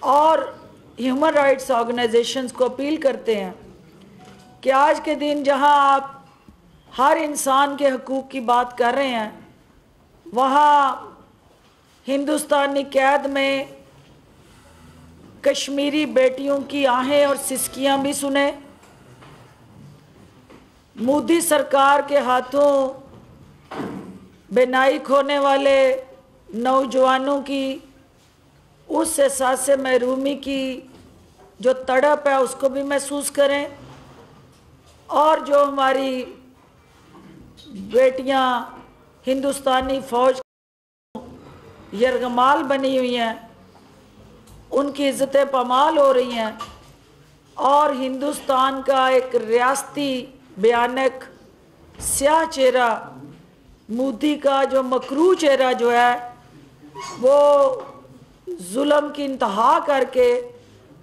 और human rights organisations को appeal करते हैं कि आज के दिन जहां आप हर इंसान के हकूक़ की बात कर रहे हैं, वहाँ हिंदुस्तानी कैद में कश्मीरी बेटियों की आहें और सिसकियां भी सुने। मोदी सरकार के हाथों बेनाई खोने वाले नौजवानों की उस एहसास महरूमी की जो तड़प है उसको भी महसूस करें, और जो हमारी बेटियां हिंदुस्तानी फ़ौज यरगमाल बनी हुई हैं, उनकी इज़्ज़तें पमाल हो रही हैं, और हिंदुस्तान का एक रियासती बयानक स्याह चेहरा मोदी का जो मकरू चेहरा जो है वो जुल्म की इंतहा करके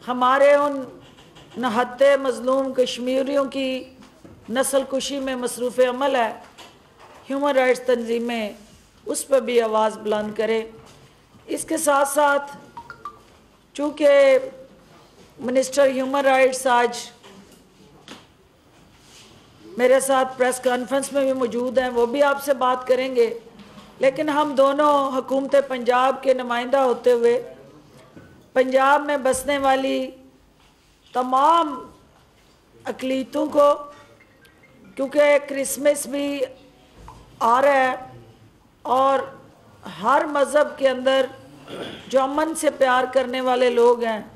हमारे उन नहत्ते मज़लूम कश्मीरियों की नस्ल कुशी में मसरूफ़ अमल है। ह्यूमन राइट्स तंजीमें उस पर भी आवाज़ बुलंद करें। इसके साथ साथ चूँकि मिनिस्टर ह्यूमन राइट्स आज मेरे साथ प्रेस कॉन्फ्रेंस में भी मौजूद हैं, वो भी आपसे बात करेंगे, लेकिन हम दोनों हुकूमत पंजाब के नुमाइंदा होते हुए पंजाब में बसने वाली तमाम अक़लीतों को, क्योंकि क्रिसमस भी आ रहा है और हर मज़हब के अंदर जो अमन से प्यार करने वाले लोग हैं,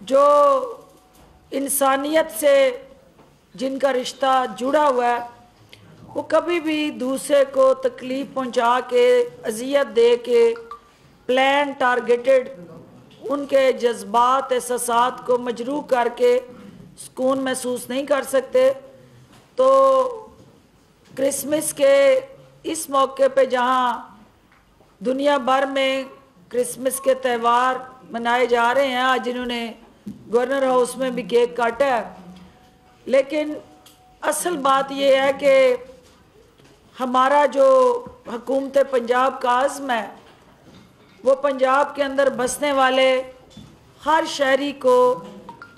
जो इंसानियत से जिनका रिश्ता जुड़ा हुआ है, वो कभी भी दूसरे को तकलीफ़ पहुंचा के, अजियत दे के, प्लान टारगेटेड उनके जज्बात एहसासात को मजरूह करके सुकून महसूस नहीं कर सकते। तो क्रिसमस के इस मौके पे जहां दुनिया भर में क्रिसमस के त्यौहार मनाए जा रहे हैं, आज इन्होंने गवर्नर हाउस में भी केक काटा है, लेकिन असल बात यह है कि हमारा जो हुकूमत पंजाब का आज़्म है वो पंजाब के अंदर बसने वाले हर शहरी को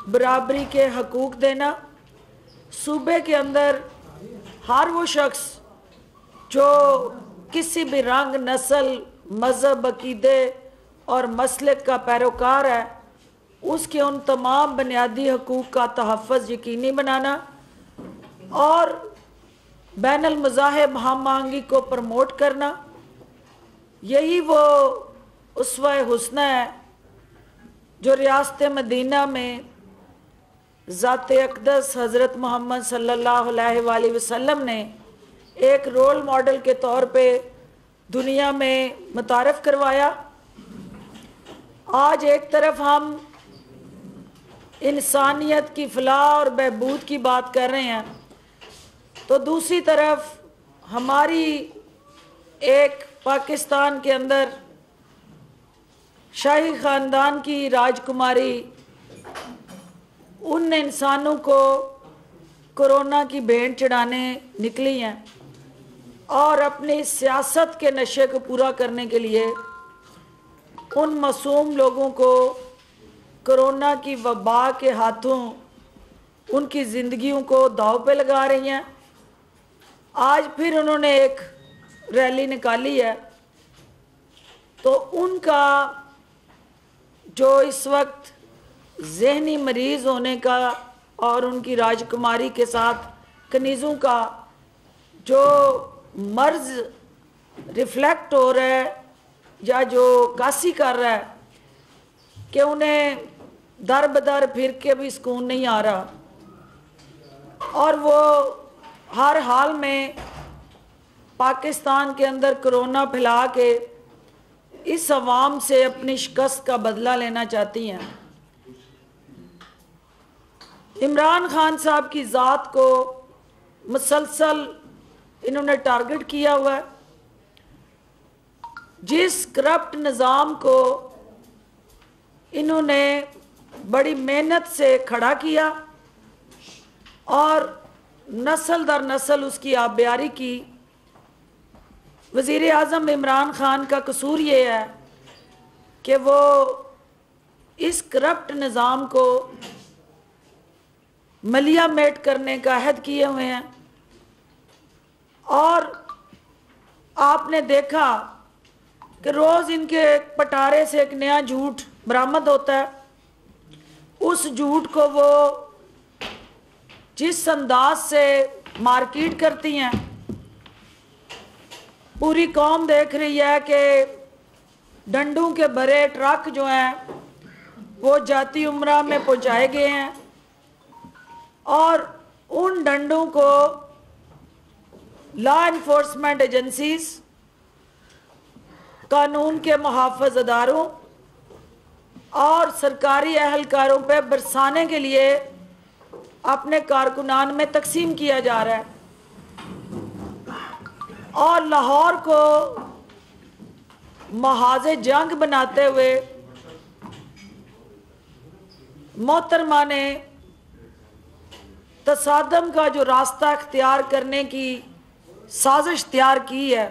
बराबरी के हकूक़ देना, सूबे के अंदर हर वो शख्स जो किसी भी रंग, नस्ल, मज़हब, अक़ीदे और मसलक का पैरोकार है, उसके उन तमाम बुनियादी हकूक़ का तहफ़्फ़ुज़ यकीनी बनाना और बैनुल मज़ाहिब हम आहंगी को प्रमोट करना, यही वो उसवा हुस्ना है जो रियासत मदीना में ज़ात अक़दस हज़रत मोहम्मद सल्लल्लाहु अलैहि वसल्लम ने एक रोल मॉडल के तौर पे दुनिया में मुतारफ़ करवाया। आज एक तरफ हम इंसानियत की फ़लाह और बहबूद की बात कर रहे हैं, तो दूसरी तरफ हमारी एक पाकिस्तान के अंदर शाही ख़ानदान की राजकुमारी उन इंसानों को कोरोना की भेंट चढ़ाने निकली हैं और अपनी सियासत के नशे को पूरा करने के लिए उन मासूम लोगों को कोरोना की वबा के हाथों उनकी ज़िंदगियों को दांव पे लगा रही हैं। आज फिर उन्होंने एक रैली निकाली है, तो उनका जो इस वक्त ज़हनी मरीज़ होने का और उनकी राजकुमारी के साथ कनीज़ों का जो मर्ज़ रिफ्लेक्ट हो रहा है या जो कासी कर रहा है कि उन्हें दर बदर फिर के भी सुकून नहीं आ रहा, और वो हर हाल में पाकिस्तान के अंदर कोरोना फैला के इस अवाम से अपनी शिकस्त का बदला लेना चाहती हैं। इमरान खान साहब की ज़ात को मुसलसल इन्होंने टारगेट किया हुआ है। जिस करप्ट निज़ाम को इन्होंने बड़ी मेहनत से खड़ा किया और नस्ल दर नस्ल उसकी आबियारी की, वज़ीर आज़म इमरान खान का कसूर ये है कि वो इस करप्ट निज़ाम को मलियामेट करने का अहद किए हुए हैं। और आपने देखा कि रोज़ इनके पटारे से एक नया झूठ बरामद होता है। उस झूठ को वो जिस अंदाज से मार्केट करती हैं, पूरी कौम देख रही है कि डंडों के भरे ट्रक जो हैं वो जाती उम्रा में पहुंचाए गए हैं और उन डंडों को लॉ इन्फोर्समेंट एजेंसीज, कानून के मुहाफ़िज़ अदारों और सरकारी अहलकारों पर बरसाने के लिए अपने कारकुनान में तकसीम किया जा रहा है। और लाहौर को महाज़े जंग बनाते हुए मोहतरमा ने तसादम का जो रास्ता अख्तियार करने की साजिश तैयार की है।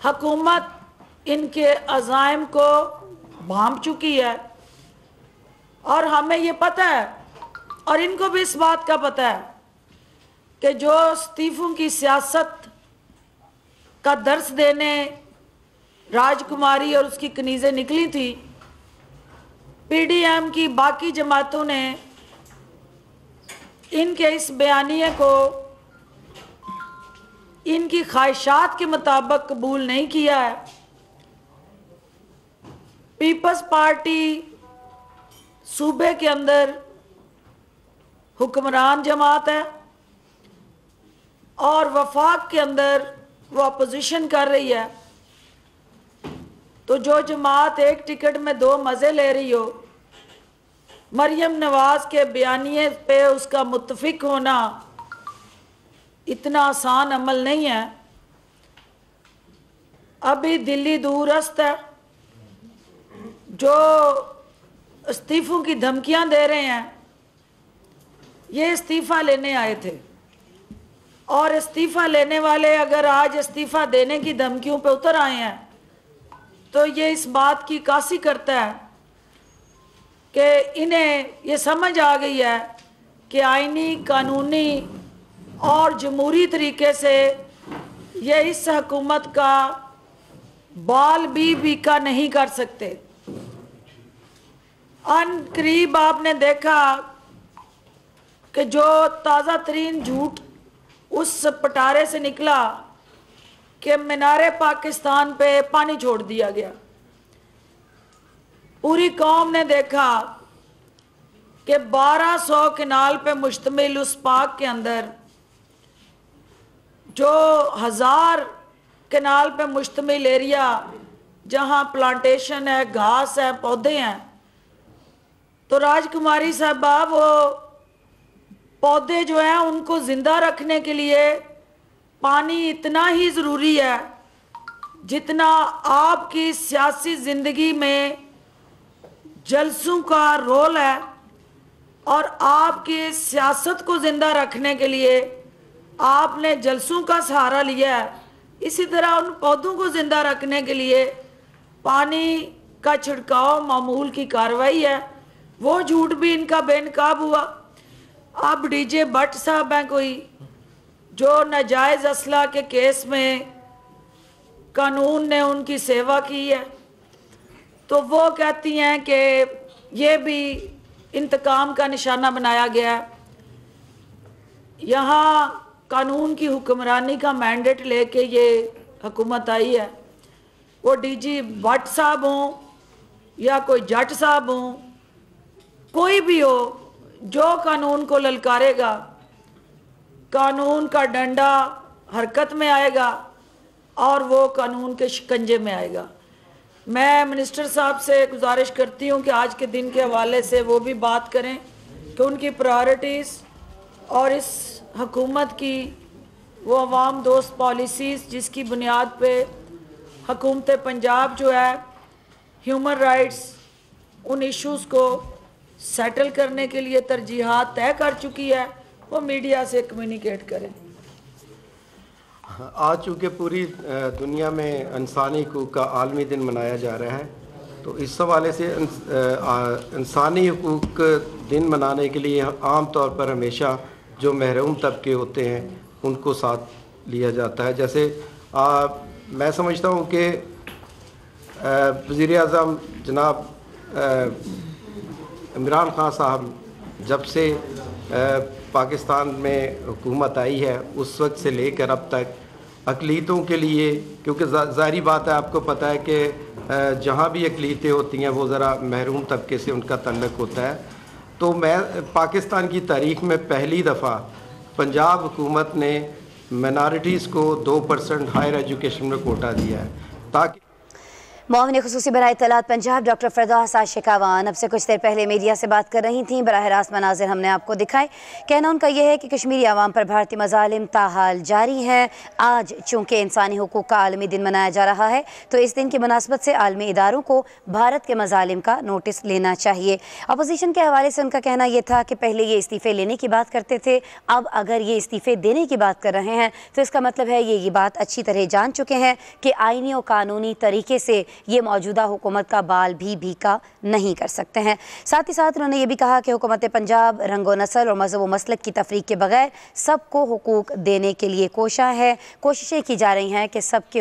हुकूमत इनके अज़ाइम को भांप चुकी है और हमें ये पता है और इनको भी इस बात का पता है कि जो इस्तीफ़ों की सियासत का दर्स देने राजकुमारी और उसकी कनीज़ें निकली थी, पीडीएम की बाकी जमातों ने इनके इस बयानिए को इनकी ख्वाहिशात के मुताबिक कबूल नहीं किया है। पीपल्स पार्टी सूबे के अंदर हुक्मरान जमात है और वफाक के अंदर वो अपोजिशन कर रही है। तो जो जमात एक टिकट में दो मज़े ले रही हो, मरियम नवाज के बयानिए पे उसका मुत्तफिक होना इतना आसान अमल नहीं है। अभी दिल्ली दूरस्थ है, जो इस्तीफ़ों की धमकियां दे रहे हैं, ये इस्तीफ़ा लेने आए थे और इस्तीफ़ा लेने वाले अगर आज इस्तीफ़ा देने की धमकियों पे उतर आए हैं तो ये इस बात की कासी करता है कि इन्हें ये समझ आ गई है कि आईनी, कानूनी और जमहूरी तरीके से ये इस हुकूमत का बाल भी बीका नहीं कर सकते। अन करीब आपने देखा कि जो ताज़ा तरीन झूठ उस पटारे से निकला कि मीनारे पाकिस्तान पे पानी छोड़ दिया गया। पूरी कौम ने देखा कि 1200 किनाल पे मुश्तमिल उस पार्क के अंदर जो 1000 किनाल पे मुश्तमिल एरिया जहाँ प्लांटेशन है, घास है, पौधे हैं, तो राजकुमारी साहबा वो पौधे जो हैं उनको ज़िंदा रखने के लिए पानी इतना ही ज़रूरी है जितना आपकी सियासी ज़िंदगी में जलसों का रोल है। और आपकी सियासत को ज़िंदा रखने के लिए आपने जलसों का सहारा लिया है, इसी तरह उन पौधों को ज़िंदा रखने के लिए पानी का छिड़काव मामूल की कार्रवाई है। वो झूठ भी इनका बेनकाब हुआ। अब डीजे भट्ट साहब हैं कोई जो नाजायज़ असला के केस में कानून ने उनकी सेवा की है, तो वो कहती हैं कि ये भी इंतकाम का निशाना बनाया गया है। यहाँ कानून की हुक्मरानी का मैंडेट लेके ये हुकूमत आई है। वो डीजी भट्ट साहब हों या कोई जट साहब हों, कोई भी हो, जो कानून को ललकारेगा, कानून का डंडा हरकत में आएगा और वो कानून के शिकंजे में आएगा। मैं मिनिस्टर साहब से गुजारिश करती हूँ कि आज के दिन के हवाले से वो भी बात करें कि उनकी प्रायोरिटीज़ और इस हुकूमत की वो अवाम दोस्त पॉलिसीज़ जिसकी बुनियाद पे हुकूमत पंजाब जो है ह्यूमन राइट्स उन इश्यूज़ को सेटल करने के लिए तरजीहात तय कर चुकी है, वो मीडिया से कम्युनिकेट करें। आज चूँकि पूरी दुनिया में इंसानी हकूक़ का आलमी दिन मनाया जा रहा है, तो इस हवाले से इंसानी हकूक़ दिन मनाने के लिए आम तौर पर हमेशा जो महरूम तबके होते हैं उनको साथ लिया जाता है। जैसे मैं समझता हूँ कि वज़ीर आज़म जनाब इमरान खान साहब जब से पाकिस्तान में हुकूमत आई है उस वक्त से लेकर अब तक अक़लीतों के लिए, क्योंकि ज़ाहिरी बात है, आपको पता है कि जहाँ भी अक़लीतें होती हैं वो ज़रा महरूम तबके से उनका तल्लुक़ होता है। तो मैं पाकिस्तान की तारीख़ में पहली दफ़ा पंजाब हुकूमत ने माइनॉरिटीज़ को 2% हायर एजुकेशन में कोटा दिया है ताकि मोहन खुसूसी बराए इत्तलात पंजाब डॉक्टर फरदौसा शिकावान अब से कुछ देर पहले मीडिया से बात कर रही थीं। बराह रास्त मनाजिर हमने आपको दिखाए। कहना उनका यह है कि कश्मीरी आवाम पर भारतीय मजालिम ताहाल जारी है। आज चूँकि इंसानी हुकूक का आलमी दिन मनाया जा रहा है तो इस दिन की मुनासबत से आलमी इदारों को भारत के मजालिम का नोटिस लेना चाहिए। अपोजिशन के हवाले से उनका कहना यह था कि पहले ये इस्तीफ़े लेने की बात करते थे, अब अगर ये इस्तीफ़े देने की बात कर रहे हैं तो इसका मतलब है ये बात अच्छी तरह जान चुके हैं कि आइनी और कानूनी तरीके से ये मौजूदा हुकूमत का बाल भी भीका नहीं कर सकते हैं। साथ ही साथ उन्होंने ये भी कहा कि हुकूमत पंजाब रंगो नस्ल और मज़हब व मसलक की तफरीक के बगैर सबको हुकूक देने के लिए कोशा है। कोशिशें की जा रही हैं कि सबके